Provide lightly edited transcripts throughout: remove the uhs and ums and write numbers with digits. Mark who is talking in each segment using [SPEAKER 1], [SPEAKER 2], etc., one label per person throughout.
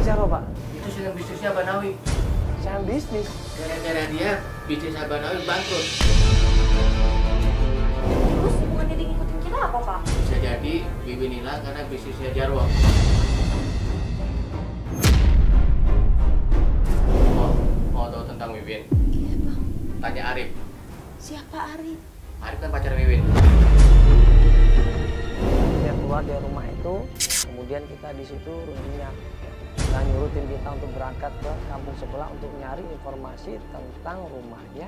[SPEAKER 1] siapa, Pak?
[SPEAKER 2] Itu sedang bisnisnya Banawi.
[SPEAKER 1] Saya bisnis.
[SPEAKER 2] Gara-gara dia, bisnis Banawi bangkrut.
[SPEAKER 3] Terus hubungannya dia ngikutin kita apa, Pak?
[SPEAKER 2] Bisa jadi Wiwin hilang karena bisnisnya Jarwo. Mau tahu tentang Wiwin?
[SPEAKER 3] Iya, Bang.
[SPEAKER 2] Tanya Arif.
[SPEAKER 3] Siapa Arif?
[SPEAKER 2] Arif kan pacar Wiwin.
[SPEAKER 1] Dia keluar dari rumah itu, kemudian kita di situ rutinnya kita nyurutin kita untuk berangkat ke kampung sebelah untuk nyari informasi tentang rumahnya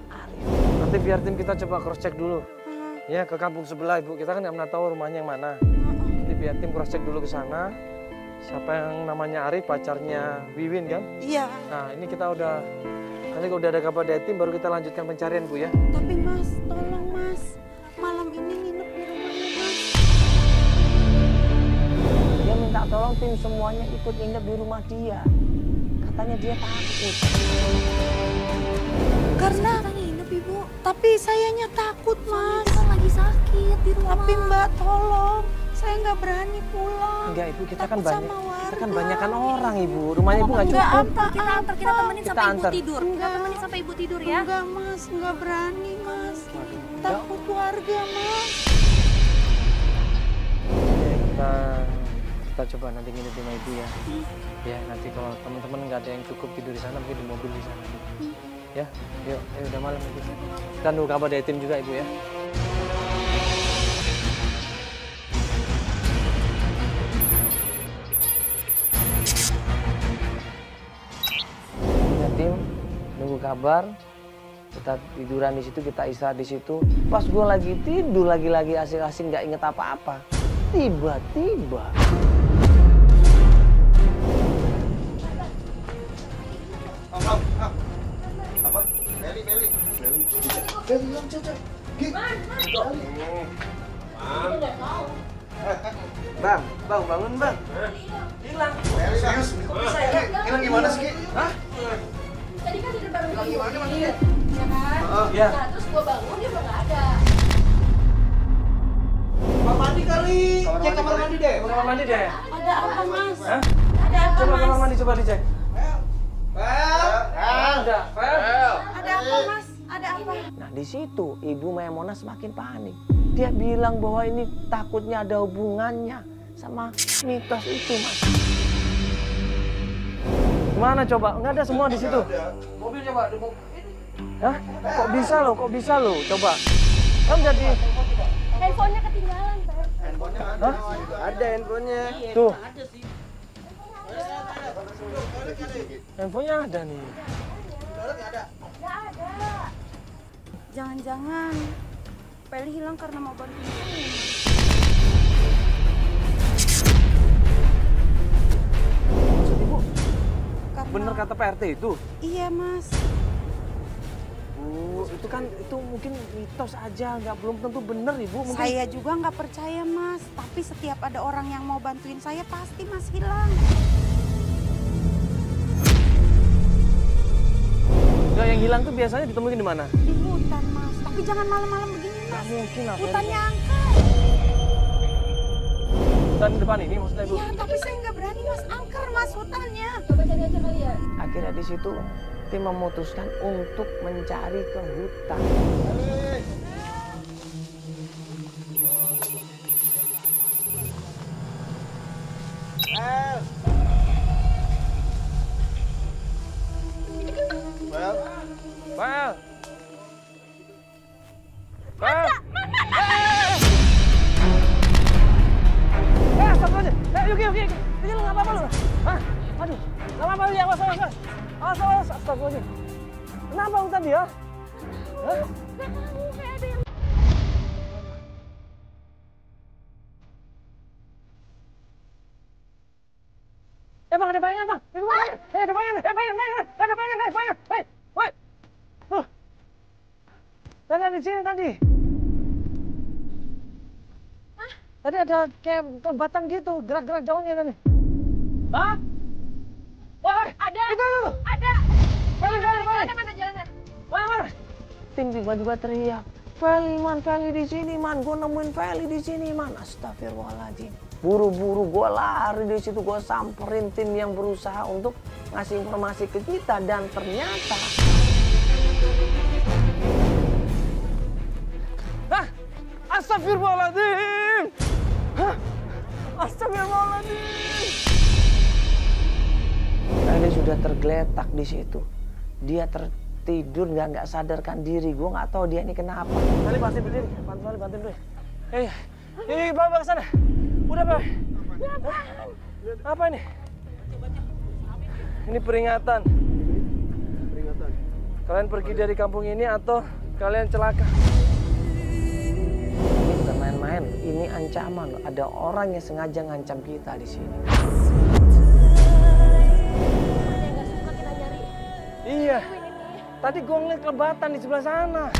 [SPEAKER 1] Arif. Nanti biar tim kita coba cross check dulu. Ya ke kampung sebelah, Ibu. Kita kan nggak pernah tahu rumahnya yang mana. Nanti biar tim cross check dulu ke sana. Siapa yang namanya Arif, pacarnya Wiwin kan?
[SPEAKER 4] Iya.
[SPEAKER 1] Nah ini kita udah, nanti kalau udah ada kabar dari tim baru kita lanjutkan pencarian, Bu ya.
[SPEAKER 4] Tapi Mas, tolong Mas, malam ini nginep di rumahnya Mas.
[SPEAKER 1] Dia minta tolong tim semuanya ikut nginep di rumah dia. Katanya dia takut.
[SPEAKER 4] Karena
[SPEAKER 3] Katanya nginep, Ibu.
[SPEAKER 4] tapi sayanya takut Mas.
[SPEAKER 3] Kita kan lagi sakit di rumah.
[SPEAKER 4] Tapi Mbak tolong, saya nggak berani pulang.
[SPEAKER 1] Enggak, Ibu, kita
[SPEAKER 4] Takut
[SPEAKER 1] kan
[SPEAKER 4] sama
[SPEAKER 1] banyakan
[SPEAKER 4] warga.
[SPEAKER 1] orang, Ibu. Rumahnya Ibu nggak
[SPEAKER 4] Enggak
[SPEAKER 1] cukup.
[SPEAKER 4] apa-apa.
[SPEAKER 3] Kita temenin
[SPEAKER 1] Kita
[SPEAKER 3] sampai
[SPEAKER 1] antar.
[SPEAKER 3] Ibu tidur. Kita
[SPEAKER 4] Enggak.
[SPEAKER 3] temenin sampai Ibu tidur ya.
[SPEAKER 4] Enggak Mas, nggak berani Mas.
[SPEAKER 1] Waduh,
[SPEAKER 4] Takut warga Mas.
[SPEAKER 1] Ya, kita coba nanti nginep di rumah Ibu ya. Ya, nanti kalau teman-teman nggak ada yang cukup tidur di sana, mungkin di mobil di sana. Ya, yuk, udah malam Ibu. Kita nunggu kabar dari tim juga Ibu ya. Ya, tim, nunggu kabar. Kita tiduran di situ, kita istirahat di situ. Pas gue lagi tidur, lagi asik-asik nggak inget apa-apa. Tiba-tiba.
[SPEAKER 5] Apa? Meli.
[SPEAKER 1] Bang, bangun bang. Hilang.
[SPEAKER 5] Meli, serius? Hilang gimana sih, Ki?
[SPEAKER 1] Hah?
[SPEAKER 3] Tadi kan di depan rumah
[SPEAKER 5] Hilang gimana, Meli?
[SPEAKER 3] ya kan?
[SPEAKER 1] Iya.
[SPEAKER 3] Nah, terus gua bangun dia udah nggak ada.
[SPEAKER 5] Kamar mandi kali. Cek kamar mandi deh.
[SPEAKER 1] Kamar mandi deh.
[SPEAKER 4] Ada apa Mas?
[SPEAKER 1] Hah?
[SPEAKER 3] Ada apa,
[SPEAKER 1] Coba kamar
[SPEAKER 3] Mas?
[SPEAKER 1] mandi coba dicek. Ada.
[SPEAKER 4] Ada apa Mas? Ada apa?
[SPEAKER 1] Nah di situ Ibu Maimunah semakin panik. Dia bilang bahwa ini takutnya ada hubungannya sama mitos itu, Mas. Mana coba? Nggak ada semua di situ.
[SPEAKER 5] Mobil coba, di mobil.
[SPEAKER 1] Hah? Kok bisa lo? Coba. Kan jadi
[SPEAKER 3] Handphonenya ketinggalan, Pak.
[SPEAKER 5] Handphonenya
[SPEAKER 1] Hah?
[SPEAKER 5] Ada handphonenya.
[SPEAKER 1] tuh. Handphonenya ada nih.
[SPEAKER 3] Nggak ada.
[SPEAKER 4] Jangan-jangan Peli hilang karena mau bantuin saya.
[SPEAKER 1] Maksud Ibu,
[SPEAKER 4] Karena
[SPEAKER 1] bener kata PRT itu?
[SPEAKER 4] Iya Mas.
[SPEAKER 1] Itu kan mungkin mitos aja, belum tentu bener Ibu. Mungkin...
[SPEAKER 4] Saya juga nggak percaya Mas. Tapi setiap ada orang yang mau bantuin saya pasti Mas hilang.
[SPEAKER 1] Nggak, yang hilang tuh biasanya ditemuin di mana?
[SPEAKER 4] Di hutan Mas. Tapi jangan malam-malam begini
[SPEAKER 1] Nggak
[SPEAKER 4] Mas.
[SPEAKER 1] mungkin lah.
[SPEAKER 4] Hutannya angker.
[SPEAKER 1] Hutan depan ini maksudnya Ibu?
[SPEAKER 4] Iya tapi saya nggak berani Mas. Angker Mas hutannya.
[SPEAKER 3] Coba cari aja kali ya.
[SPEAKER 1] Akhirnya di situ tim memutuskan untuk mencari ke hutan. Well. Astagfirullahaladzim. Yuki. Ini lu nggak apa-apa lu? Hah? Aduh, nggak apa-apa ya, awas. Awas, astagfirullahaladzim. Kenapa hutan dia? Hah?
[SPEAKER 3] Nggak tahu, kayak ada yang...
[SPEAKER 1] Bang, ada bayangan, Bang. Ada bayangan. Woi. Ada di sini tadi.
[SPEAKER 3] Hah?
[SPEAKER 1] Tadi ada kayak batang gitu, gerak-gerak daunnya tadi. Hah? Woi,
[SPEAKER 3] Ada.
[SPEAKER 1] itu.
[SPEAKER 3] Ada.
[SPEAKER 1] Mana?
[SPEAKER 3] Mana jalannya?
[SPEAKER 1] Mana? Tim tiba-tiba teriak. Feli di sini man, gue nemuin Feli di sini man. Astagfirullahaladzim. Buru-buru gue lari di situ, gue samperin tim yang berusaha untuk ngasih informasi ke kita dan ternyata, hah, astagfirullahaladzim, hah, astagfirullahaladzim. Feli sudah tergeletak di situ, dia tertidur nggak sadarkan diri. Gue nggak tahu dia ini kenapa. Feli pasti berdiri, bantuin dulu. Bawa ke sana. Udah, Pak. Apa ini? Ini peringatan. Kalian pergi dari kampung ini atau kalian celaka. Ini bukan main-main, ini ancaman. Ada orang yang sengaja ngancam kita di sini. Iya. Tadi gue ngeliat kelebatan di sebelah sana.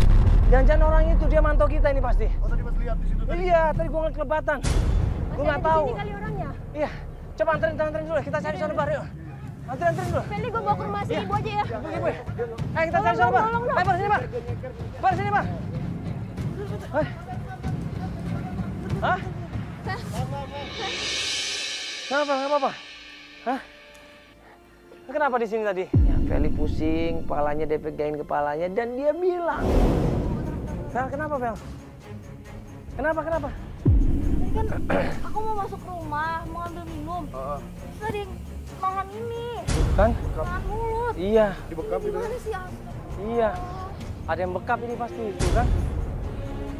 [SPEAKER 1] Jangan-jangan orang itu dia mantau kita ini pasti.
[SPEAKER 5] Oh, tadi pas lihat di situ tadi.
[SPEAKER 1] Iya, tadi gue ngeliat kelebatan. Gue nggak tahu.
[SPEAKER 3] Kali orangnya.
[SPEAKER 1] Iya, coba anterin dulu. Kita cari sana bar yuk. Anterin dulu.
[SPEAKER 3] Feli, gue bawa ke rumah si ibu aja ya.
[SPEAKER 1] Pergi, Bu. Ayo kita cari sana bar. Ayo bar sini bar. Bar sini bar. Hah? Kenapa? Nggak apa-apa. Hah? Kenapa di sini tadi? Ya, Feli pusing, kepalanya dia pegangin kepalanya dan dia bilang, Fel, kenapa Fel? Kenapa?
[SPEAKER 3] Kan aku mau masuk rumah, mau ambil minum. Terus ada yang nahan ini.
[SPEAKER 1] Kan?
[SPEAKER 3] Nahan mulut.
[SPEAKER 1] Iya.
[SPEAKER 5] Dibekap itu.
[SPEAKER 3] Gimana sih?
[SPEAKER 1] Iya. Ada yang bekap ini pasti itu kan?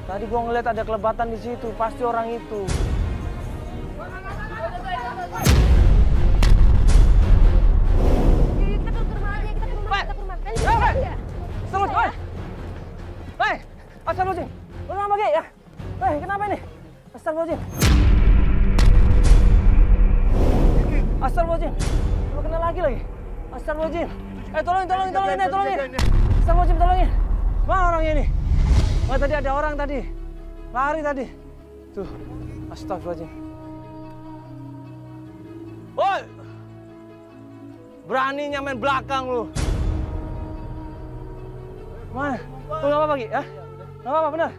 [SPEAKER 1] Tadi gua ngeliat ada kelebatan di situ, pasti orang itu.
[SPEAKER 3] Kita ke rumah aja, kita ke rumah. Feli, ya.
[SPEAKER 1] Astagfirullahaladzim. Hei, astagfirullahaladzim. Lu kenapa, Ki? Ya? Hei, kenapa ini? Astagfirullahaladzim. Astagfirullahaladzim. Lu kena lagi. Astagfirullahaladzim. Tolongin. Astagfirullahaladzim, tolongin. Mana orangnya ini? Wah, tadi ada orang tadi. Lari tadi. Tuh, astagfirullahaladzim. Woi! Beraninya main belakang lu. Mana? Lu nggak apa-apa, Ki? Hah? Nggak apa-apa, benar?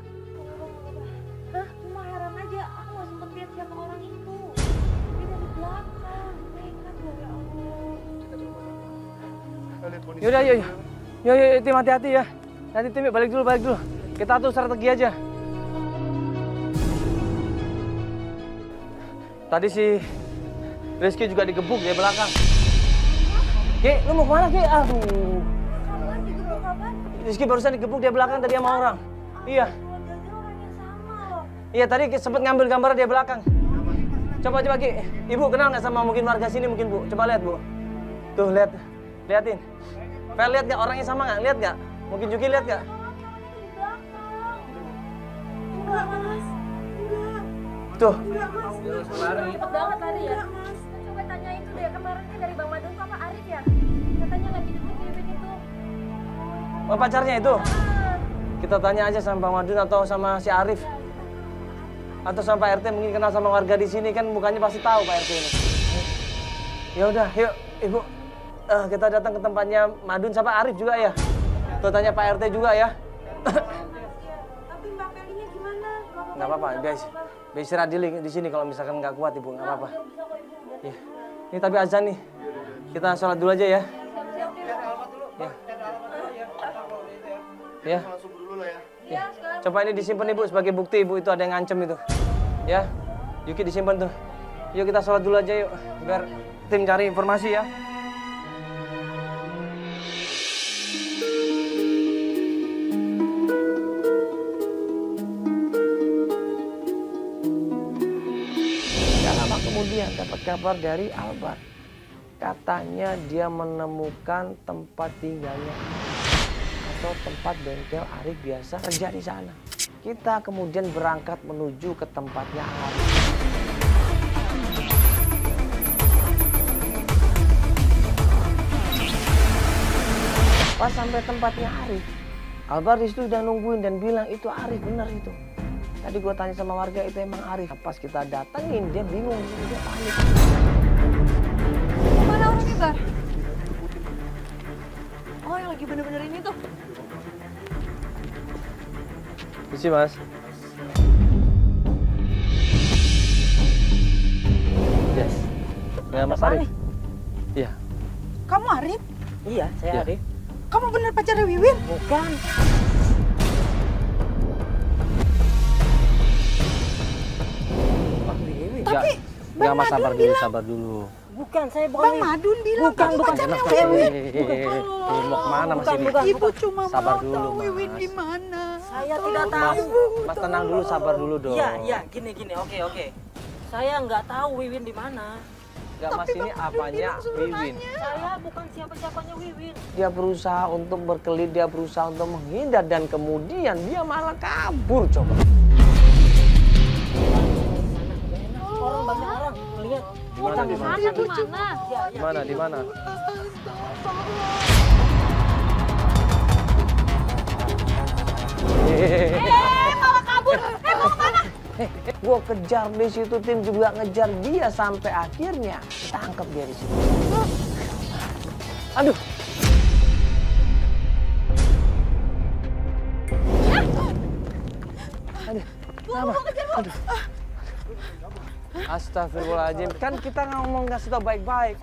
[SPEAKER 3] Hah? Cuma heran aja, aku nggak sempet lihat siapa orang itu. Dia dari belakang. Nekat loh, ya Allah.
[SPEAKER 1] Yaudah, yuk, tim hati-hati ya. Nanti tim balik dulu. Kita atur strategi aja. Tadi si Rizky juga digebuk di belakang. Ki, lu mau kemana, Ki? Aduh.
[SPEAKER 3] Kapan digebuk kapan?
[SPEAKER 1] Rizky barusan digebuk di belakang tadi sama orang. Iya.
[SPEAKER 3] Jadi orang yang sama loh.
[SPEAKER 1] Iya, tadi sempet ngambil gambar di belakang. Coba Ki. Ibu kenal nggak sama mungkin warga sini mungkin, Bu? Coba lihat, Bu. Tuh, liatin. Fel, lihat nggak orangnya sama nggak? Lihat nggak? Mungkin Juki lihat nggak?
[SPEAKER 3] Enggak, Mas. Enggak.
[SPEAKER 1] Tuh.
[SPEAKER 3] Cepet banget lari ya. Coba tanya itu deh, kemarin kan dari Bang Madun apa Arif ya? Katanya lagi dikirim itu.
[SPEAKER 1] Oh, pacarnya itu? Kita tanya aja sama Bang Madun atau sama si Arif. Atau sama Pak RT, mungkin kenal sama warga di sini kan mukanya pasti tahu Pak RT ini. Ya udah, yuk Ibu. Kita datang ke tempatnya Madun sama Arif juga ya. Tuh tanya Pak RT juga ya.
[SPEAKER 3] Tapi Mbak Felinya gimana?
[SPEAKER 1] Nggak apa-apa, guys. Istirahat di sini kalau misalkan nggak kuat Ibu, nggak apa-apa. Ya. Ini tapi azan nih. Kita sholat dulu aja ya. Ya. Ya. Ya. Coba ini disimpan Ibu sebagai bukti Ibu itu ada yang ngancem itu. Ya. Yuki disimpan tuh. Yuk kita sholat dulu aja yuk. Biar tim cari informasi ya. Kemudian dapat kabar dari Albar. Katanya dia menemukan tempat tinggalnya atau tempat bengkel Arif biasa kerja di sana. Kita kemudian berangkat menuju ke tempatnya Arif. Pas sampai tempatnya Arif, Albar di situ udah nungguin dan bilang itu Arif, benar itu. Tadi gue tanya sama warga itu emang Arif. Pas kita datengin dia bingung, dia panik.
[SPEAKER 3] Mana orangnya, Bar? Oh, yang lagi bener-bener ini tuh.
[SPEAKER 1] Isi Mas. Yes. Ya Mas Arif. Iya.
[SPEAKER 4] Kamu Arif?
[SPEAKER 6] Iya, saya
[SPEAKER 1] Iya.
[SPEAKER 6] Arif.
[SPEAKER 4] Kamu bener pacarnya Wiwin?
[SPEAKER 6] Bukan.
[SPEAKER 4] Tapi
[SPEAKER 1] Enggak
[SPEAKER 4] Bang
[SPEAKER 1] Mas, sabar
[SPEAKER 4] Madun
[SPEAKER 1] dulu,
[SPEAKER 4] bilang,
[SPEAKER 1] sabar dulu.
[SPEAKER 6] Bukan, saya bukan.
[SPEAKER 4] Bang Madun bilang
[SPEAKER 6] Bukan,
[SPEAKER 4] kamu
[SPEAKER 6] bukan.
[SPEAKER 4] pacarnya
[SPEAKER 1] Mas,
[SPEAKER 4] Wiwin.
[SPEAKER 1] mau kemana Mas ini?
[SPEAKER 6] Bukan.
[SPEAKER 4] Ibu cuma
[SPEAKER 1] Sabar
[SPEAKER 4] mau
[SPEAKER 1] dulu,
[SPEAKER 4] tahu
[SPEAKER 1] Mas.
[SPEAKER 4] Wiwin di mana.
[SPEAKER 6] Saya tidak
[SPEAKER 1] Mas,
[SPEAKER 6] tahu.
[SPEAKER 1] Mas tenang dulu, sabar dulu dong.
[SPEAKER 6] Iya, gini. Oke. Saya nggak tahu Wiwin di mana.
[SPEAKER 1] Enggak Mas,
[SPEAKER 4] Tapi
[SPEAKER 1] ini
[SPEAKER 4] Bang Madun
[SPEAKER 1] apanya
[SPEAKER 4] bilang suruh
[SPEAKER 1] Wiwin?
[SPEAKER 4] nanya.
[SPEAKER 6] Saya bukan siapa-siapanya Wiwin.
[SPEAKER 1] Dia berusaha untuk berkelit, dia berusaha untuk menghindar dan kemudian dia malah kabur coba.
[SPEAKER 6] Orang banyak orang lihat.
[SPEAKER 1] Di mana, di mana?
[SPEAKER 3] Di mana?
[SPEAKER 1] Di mana, di mana?
[SPEAKER 3] Malah kabur. Mau kemana?
[SPEAKER 1] Gue kejar di situ, tim juga ngejar dia sampai akhirnya tangkap dia di situ. Aduh. Aduh. Aduh. Astagfirullahaladzim, kan kita ngomong kasih tau baik-baik.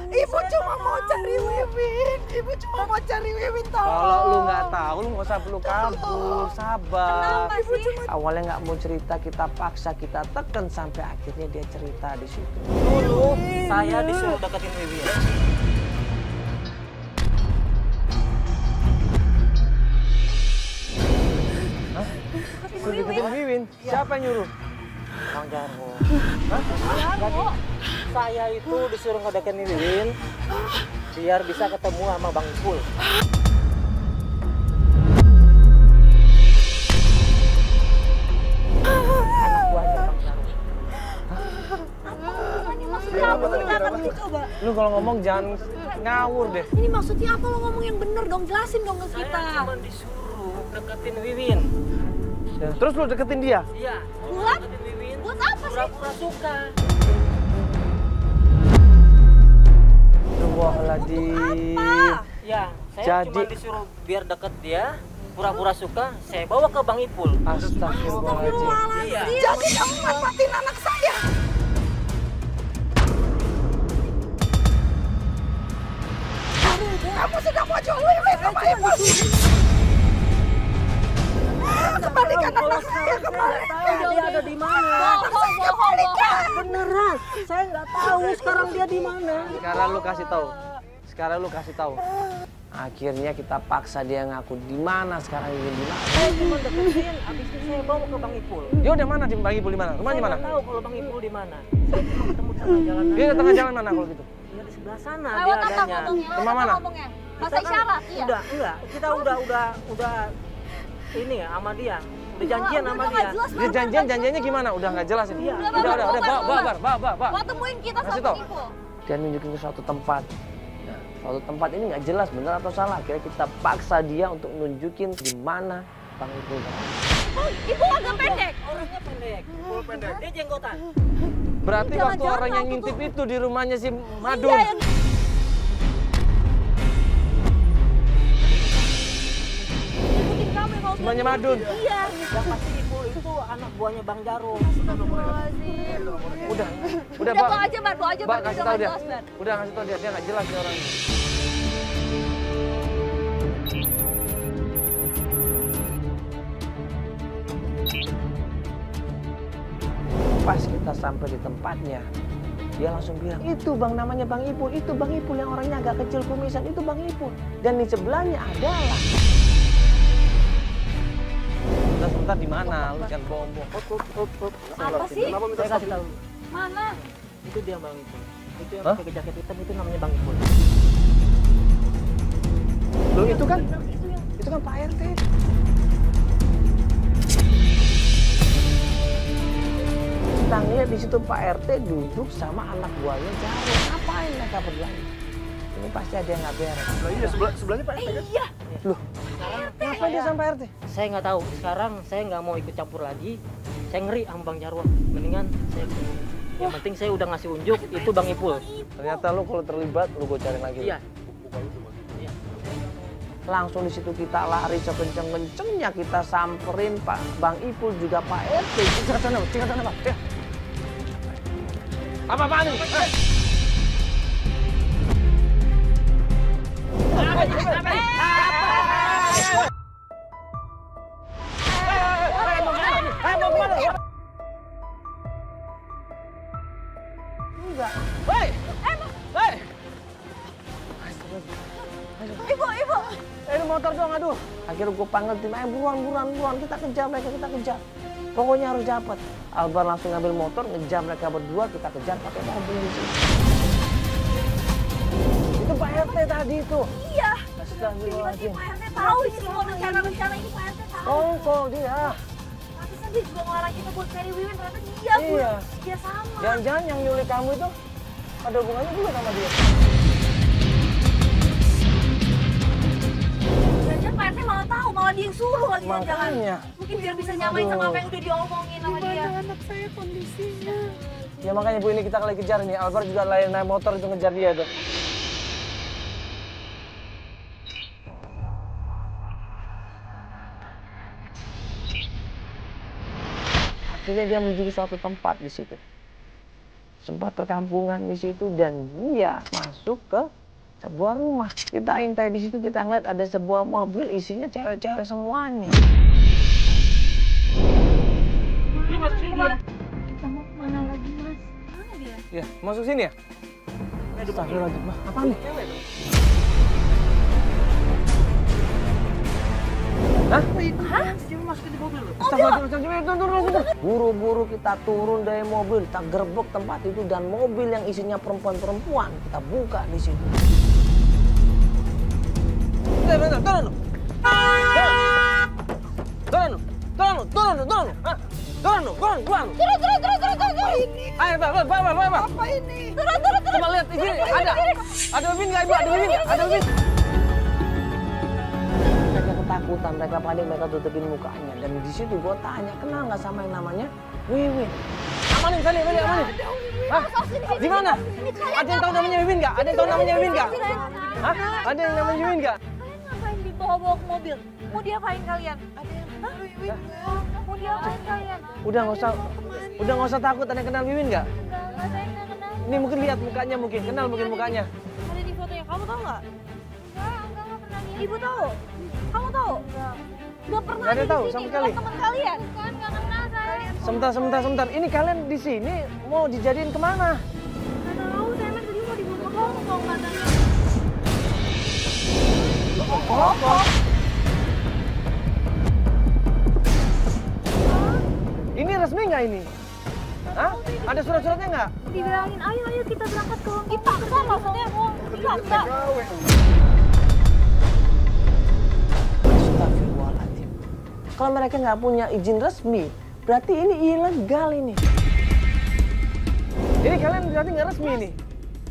[SPEAKER 4] Ibu cuma mau cari Wiwin. Ibu cuma mau cari Wiwin tahu.
[SPEAKER 1] Kalau lu nggak tahu, lu nggak usah perlu kabur, sabar.
[SPEAKER 3] Kenapa sih?
[SPEAKER 1] Awalnya nggak mau cerita, kita paksa, kita tekan sampai akhirnya dia cerita di situ.
[SPEAKER 6] Dulu saya disuruh deketin Wiwin.
[SPEAKER 1] Suruh deketin Wiwin, siapa yang nyuruh?
[SPEAKER 6] Bang Jarwo. Saya itu disuruh ngedeketin Wiwin biar bisa ketemu sama Bang Ipul. Anak buahnya Bang Jarwo.
[SPEAKER 3] Ini maksudnya apa? Kita akan coba.
[SPEAKER 1] Lu kalau ngomong jangan ngawur deh.
[SPEAKER 3] Ini maksudnya apa? Lo ngomong yang bener dong. Jelasin dong ke kita.
[SPEAKER 6] Saya cuma disuruh deketin Wiwin.
[SPEAKER 1] Ya, terus lu deketin dia?
[SPEAKER 6] Iya.
[SPEAKER 3] Buat?
[SPEAKER 6] Deketin Wiwin.
[SPEAKER 3] Buat apa sih?
[SPEAKER 6] Pura-pura suka.
[SPEAKER 1] Astagfirullahaladzim.
[SPEAKER 6] Ya, saya
[SPEAKER 1] Jadi-
[SPEAKER 6] cuma disuruh biar deket dia, pura-pura suka, saya bawa ke Bang Ipul.
[SPEAKER 1] Astagfirullahaladzim.
[SPEAKER 6] Iya.
[SPEAKER 4] Jadi kamu manfaatin anak saya. Kamu sudah mau jual Wiwin sama Ibu. Kembalikan anak saya kembali.
[SPEAKER 6] Dia ada di mana?
[SPEAKER 3] Bohong.
[SPEAKER 6] Beneran, saya nggak tahu sekarang dia di mana.
[SPEAKER 1] Sekarang lu kasih tahu. Sekarang lu kasih tahu. Akhirnya kita paksa dia ngaku di mana sekarang Wiwin di mana.
[SPEAKER 6] Saya cuma deketin, abis itu saya bawa ke Bang Ipul.
[SPEAKER 1] Dia udah mana di Bang Ipul di mana? Rumahnya
[SPEAKER 6] Saya
[SPEAKER 1] mana?
[SPEAKER 6] nggak tahu kalau Bang Ipul di mana. Saya cuma ketemu tengah jalan.
[SPEAKER 1] Dia di tengah jalan mana kalau gitu?
[SPEAKER 6] Dia di sebelah sana dia
[SPEAKER 3] Lewat apa
[SPEAKER 6] adanya.
[SPEAKER 3] ngomongnya?
[SPEAKER 1] Rumah
[SPEAKER 3] Lewat
[SPEAKER 1] mana?
[SPEAKER 3] apa ngomongnya? Bahasa
[SPEAKER 6] Kita kan
[SPEAKER 3] isyarat, iya.
[SPEAKER 6] Udah, enggak. Kita udah ini ya sama dia. Udah janjian sama
[SPEAKER 3] Udah
[SPEAKER 6] dia.
[SPEAKER 3] nggak jelas
[SPEAKER 1] Dia
[SPEAKER 3] banget.
[SPEAKER 1] janjiannya gimana? Udah nggak jelas ini.
[SPEAKER 6] Iya.
[SPEAKER 1] Udah,
[SPEAKER 3] Mau temuin kita
[SPEAKER 1] Kasih
[SPEAKER 3] sama
[SPEAKER 1] tau.
[SPEAKER 3] Ibu.
[SPEAKER 1] Dia nunjukin ke suatu tempat. Nah, suatu tempat ini nggak jelas benar atau salah. Akhirnya kita paksa dia untuk nunjukin di mana Bang Ipul.
[SPEAKER 3] Ibu agak pendek.
[SPEAKER 6] Orangnya pendek. Dia jenggotan.
[SPEAKER 1] Berarti waktu
[SPEAKER 3] Jangan-jangan
[SPEAKER 1] orang yang
[SPEAKER 3] waktu
[SPEAKER 1] ngintip
[SPEAKER 3] tuh-
[SPEAKER 1] itu di rumahnya si Madun.
[SPEAKER 3] Iya, yang ikutin kamu yang mau
[SPEAKER 1] Rumahnya Madun.
[SPEAKER 3] Iya.
[SPEAKER 6] Yang pasti Ipul itu anak buahnya Bang Jarwo.
[SPEAKER 3] Astagfirullahaladzim.
[SPEAKER 1] Udah,
[SPEAKER 3] Udah,
[SPEAKER 1] Pak.
[SPEAKER 3] bawa aja, Bar. Bawa aja,
[SPEAKER 1] Pak,
[SPEAKER 3] Bar.
[SPEAKER 1] kasih
[SPEAKER 3] Udah
[SPEAKER 1] tahu
[SPEAKER 3] nggak
[SPEAKER 1] dia.
[SPEAKER 3] jelas, Bar.
[SPEAKER 1] Udah kasih tahu dia nggak jelas dia orangnya. Pas kita sampai di tempatnya, dia langsung bilang, itu bang namanya Bang Ipul, itu Bang Ipul yang orangnya agak kecil kumisan, itu Bang Ipul. Dan di sebelahnya adalah. Sebentar di mana? Lu jangan bohong.
[SPEAKER 3] Apa sih?
[SPEAKER 6] Saya kasih tahu.
[SPEAKER 3] Mana?
[SPEAKER 6] Itu dia Bang Ipul. Itu yang
[SPEAKER 1] Hah?
[SPEAKER 6] pakai jaket hitam itu namanya Bang Ipul.
[SPEAKER 1] Loh itu kan Pak RT. Kita ngeliat di situ Pak RT duduk sama anak buahnya Jarwo. Ngapain mereka berdua? Ini pasti ada yang nggak beres.
[SPEAKER 5] Iya, sebelahnya Pak RT kan?
[SPEAKER 3] Iya.
[SPEAKER 1] Loh, ngapain dia sama Pak RT?
[SPEAKER 6] Saya nggak tahu. Sekarang saya nggak mau ikut campur lagi. Saya ngeri sama Bang Jarwo. Mendingan saya. Yang penting saya udah ngasih unjuk itu Bang Ipul.
[SPEAKER 1] Ternyata lu kalau terlibat, lu gue cari lagi.
[SPEAKER 6] Iya.
[SPEAKER 1] Langsung di situ kita lari sekenceng-kencengnya, kita samperin Pak Bang Ipul juga Pak RT. Tinggal sana, Pak. Ya. Apa-apaan ini? Enggak. Hei! Hei!
[SPEAKER 3] Ibu.
[SPEAKER 1] Ini motor dong, aduh. Akhirnya gue panggil tim, buruan, kita kejar mereka, kita kejar. Pokoknya harus dapat. Albar langsung ngambil motor, ngejar mereka berdua, kita kejar pakai mobil di sini. Itu Pak RT tadi itu.
[SPEAKER 3] Iya.
[SPEAKER 1] Astagfirullahaladzim.
[SPEAKER 3] Pak RT tahu ini semua rencana ini Pak RT tahu.
[SPEAKER 1] Kongko dia.
[SPEAKER 3] Pantesan dia juga ngelarang kita buat cari Wiwin, ternyata dia Bu.
[SPEAKER 1] Iya.
[SPEAKER 3] Dia sama.
[SPEAKER 1] Jangan-jangan yang nyulik kamu itu ada hubungannya juga sama dia.
[SPEAKER 3] Jangan Pak RT malah tahu, malah dia yang suruh lagi jangan.
[SPEAKER 1] Makanya.
[SPEAKER 3] Mungkin biar bisa nyamain sama apa yang udah diomongin sama dia.
[SPEAKER 4] anak saya kondisinya?
[SPEAKER 1] Ya makanya Bu, ini kita lagi kejar nih. Alvar juga lain naik motor itu ngejar dia tuh. Akhirnya dia menuju ke suatu tempat di situ. Sempat perkampungan di situ dan dia masuk ke sebuah rumah. Kita intai di situ, kita ngeliat ada sebuah mobil isinya cewek-cewek semuanya.
[SPEAKER 3] Kita mau kemana lagi Mas? Mana dia?
[SPEAKER 1] Ya, masuk sini ya? Astagfirullahaladzim, Mah. Apa nih? Hah? Astagfirullahaladzim, turun. Buru-buru kita turun dari mobil, kita gerbek tempat itu dan mobil yang isinya perempuan-perempuan kita buka di situ. Bentar, turun lu. Turun. Hah? Turun.
[SPEAKER 3] Turun.
[SPEAKER 1] Ayo, Pak.
[SPEAKER 3] Apa ini?
[SPEAKER 1] Coba lihat di sini, ada Wiwin nggak, Ibu? Ada Wiwin. Mereka ketakutan, mereka panik, mereka tutupin mukanya. Dan di situ gue tanya, kenal nggak sama yang namanya Wiwin? Amanin, Sally, amanin. Hah? Di mana? Ada yang tahu namanya Wiwin nggak? Hah? Ada yang namanya Wiwin nggak?
[SPEAKER 3] Kalian ngapain dibawa-bawa ke mobil? Mau diapain kalian? Ada yang kenal Wiwin nggak? Mau diapain kalian?
[SPEAKER 1] Udah nggak usah takut. Ada yang kenal Wiwin nggak?
[SPEAKER 3] Enggak, saya nggak kenal.
[SPEAKER 1] Ini mungkin lihat mukanya, kenal mukanya.
[SPEAKER 3] Ada di fotonya, kamu tahu nggak? Enggak pernah nih. Ibu tahu? Kamu tahu? Nggak pernah
[SPEAKER 1] Nggak ada
[SPEAKER 3] di
[SPEAKER 1] tahu
[SPEAKER 3] sini,
[SPEAKER 1] sama sekali.
[SPEAKER 3] bukan teman kalian. Bukan, nggak kenal saya.
[SPEAKER 1] Sebentar. Ini kalian di sini mau dijadiin kemana?
[SPEAKER 3] Nggak tahu, saya emang tadi mau dibawa ke Hongkong katanya.
[SPEAKER 1] Ini resmi nggak ini? Hah? Ada surat-suratnya nggak?
[SPEAKER 3] Dibilangin, ayo kita berangkat ke Hongkong. Dipaksa maksudnya, dipaksa.
[SPEAKER 1] Astagfirullahaladzim. Kalau mereka nggak punya izin resmi, berarti ini ilegal ini. Ini kalian berarti nggak resmi nih?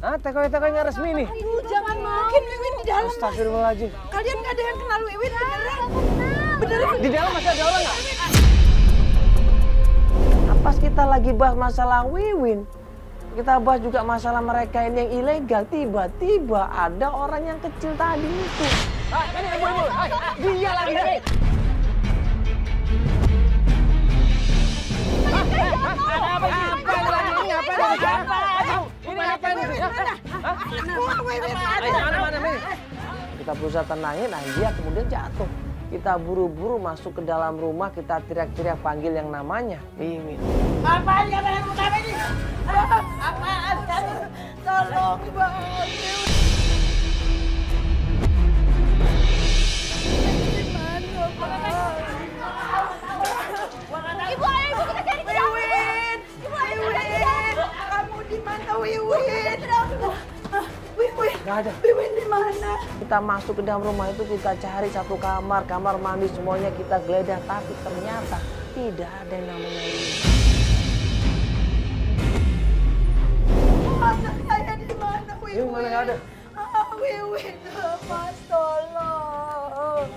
[SPEAKER 1] Hah? TKW nggak resmi nih?
[SPEAKER 4] Aduh, jangan mungkin Wiwin di dalam.
[SPEAKER 1] Astagfirullahaladzim.
[SPEAKER 4] Kalian nggak ada yang kenal Wiwin beneran?
[SPEAKER 1] Di dalam masih ada orang nggak? Pas kita lagi bahas masalah Wiwin, kita bahas juga masalah mereka ini yang ilegal. Tiba-tiba ada orang yang kecil tadi itu. Ini ibu. Dia lagi nih. Ada apa ini? Ini apa ini? Mana? Kita berusaha tenangin, dia kemudian jatuh. Kita buru-buru masuk ke dalam rumah, kita teriak-teriak panggil yang namanya Wiwin.
[SPEAKER 4] Apaan kalian utama ini? Apaan? Tolong Bang.
[SPEAKER 3] Ibu, ayo kita cari
[SPEAKER 4] Wiwin. Kamu di mana Wiwin?
[SPEAKER 1] Nggak ada.
[SPEAKER 4] Wiwin di mana?
[SPEAKER 1] Kita masuk ke dalam rumah itu, kita cari satu kamar mandi semuanya kita geledah, tapi ternyata tidak ada yang namanya Wiwin.
[SPEAKER 4] Anak saya di mana Wiwin?
[SPEAKER 1] Wiwin mana nggak ada?
[SPEAKER 4] Wiwin, Mas tolong.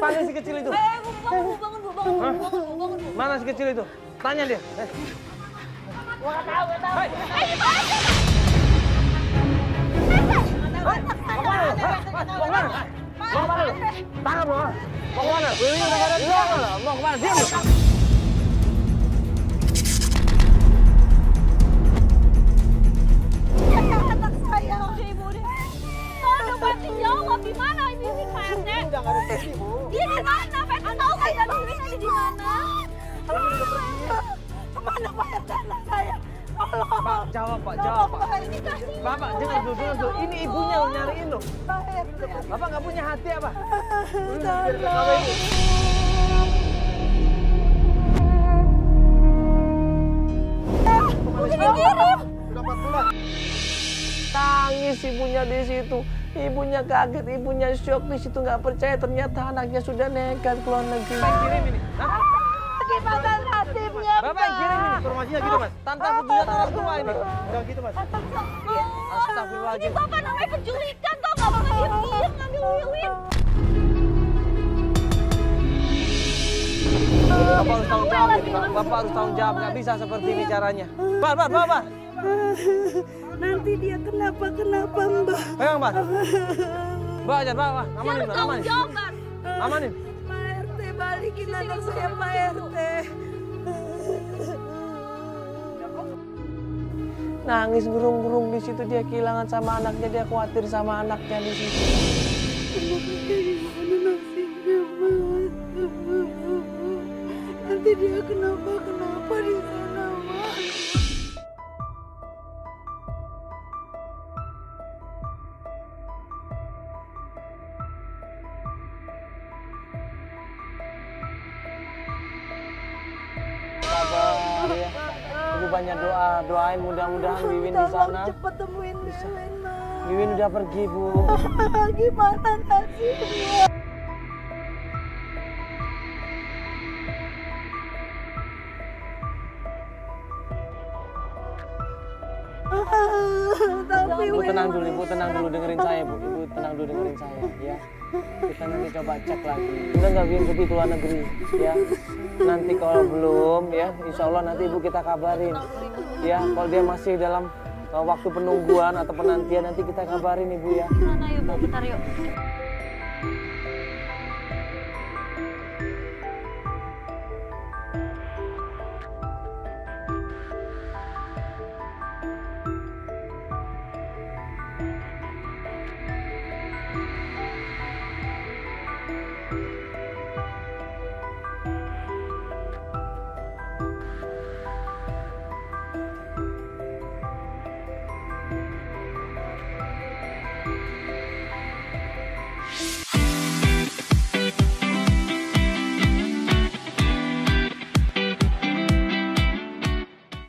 [SPEAKER 1] Panggil si kecil itu.
[SPEAKER 3] bangun bu.
[SPEAKER 1] Mana si kecil itu? Tanya dia.
[SPEAKER 3] Gua nggak tahu.
[SPEAKER 1] Mana? Mau kemana lu? Tangkap lu. Mau kemana? Wiwin udah gak ada di sana lo. Mau kemana? Diam lu.
[SPEAKER 4] Anak saya.
[SPEAKER 3] Ibu deh. Tolong bantu jawab di mana Wiwin Pak RT?
[SPEAKER 5] Udah nggak ada di sini, Bu.
[SPEAKER 3] Dia di mana? Pak RT tahu kan dan Wiwin ada di mana?
[SPEAKER 4] Kemana Pak RT anak saya? Tolong.
[SPEAKER 1] Pak, jawab Pak, jawab Pak.
[SPEAKER 3] Ini kasih.
[SPEAKER 1] Bapak jangan dulu. Ini ibunya lu nyariin lu.
[SPEAKER 4] Pak RT.
[SPEAKER 1] Bapak nggak punya hati apa?
[SPEAKER 3] Udah dikirim.
[SPEAKER 5] Udah 4 bulan.
[SPEAKER 1] Tangis ibunya di situ. Ibunya kaget, ibunya syok di situ nggak percaya ternyata anaknya sudah nekat keluar negeri. Bapak yang kirim ini. Hah?
[SPEAKER 4] Gimana nasibnya?
[SPEAKER 1] Bapak yang kirim ini.
[SPEAKER 5] Informasinya gitu, Mas.
[SPEAKER 1] Tanpa persetujuan orang tua ini.
[SPEAKER 5] Udah gitu, Mas.
[SPEAKER 3] Ini
[SPEAKER 1] Astagfirullahaladzim.
[SPEAKER 3] Bapak namanya penculikan kok nggak boleh diam-diam ngambil Wiwin.
[SPEAKER 1] Bapak harus tanggung jawab ini, Pak. Bapak harus tanggung jawab, nggak bisa seperti ini caranya. Pak.
[SPEAKER 4] Nanti dia kenapa Mbak?
[SPEAKER 1] Pegang, Pak. Mbak, aja, Pak. Amanin, Pak.
[SPEAKER 3] Tanggung
[SPEAKER 1] Amanin.
[SPEAKER 3] jawab, Bang.
[SPEAKER 1] Amanin.
[SPEAKER 4] Pak RT balikin anak saya Pak RT.
[SPEAKER 1] Nangis gurung-gurung di situ, dia kehilangan sama anaknya, dia khawatir sama anaknya di situ.
[SPEAKER 4] Gimana nasibnya Mas? Nanti dia kenapa di sana Mas?
[SPEAKER 1] Sabar ya. Ibu banyak doain mudah-mudahan Wiwin di sana.
[SPEAKER 4] Cepet temuin Wiwin Mas.
[SPEAKER 1] Wiwin udah pergi, Bu.
[SPEAKER 4] Gimana nasibnya? Tapi
[SPEAKER 1] Ibu tenang dulu, Ibu tenang dulu dengerin saya, Bu. Ibu tenang dulu dengerin saya, ya. Kita nanti coba cek lagi. Udah nggak Wiwin pergi ke luar negeri, ya. Nanti kalau belum, ya, insya Allah nanti Ibu kita kabarin. Ya, kalau dia masih dalam waktu penungguan atau penantian nanti kita kabarin Ibu ya.
[SPEAKER 3] Mana yuk, Bu, bentar yuk.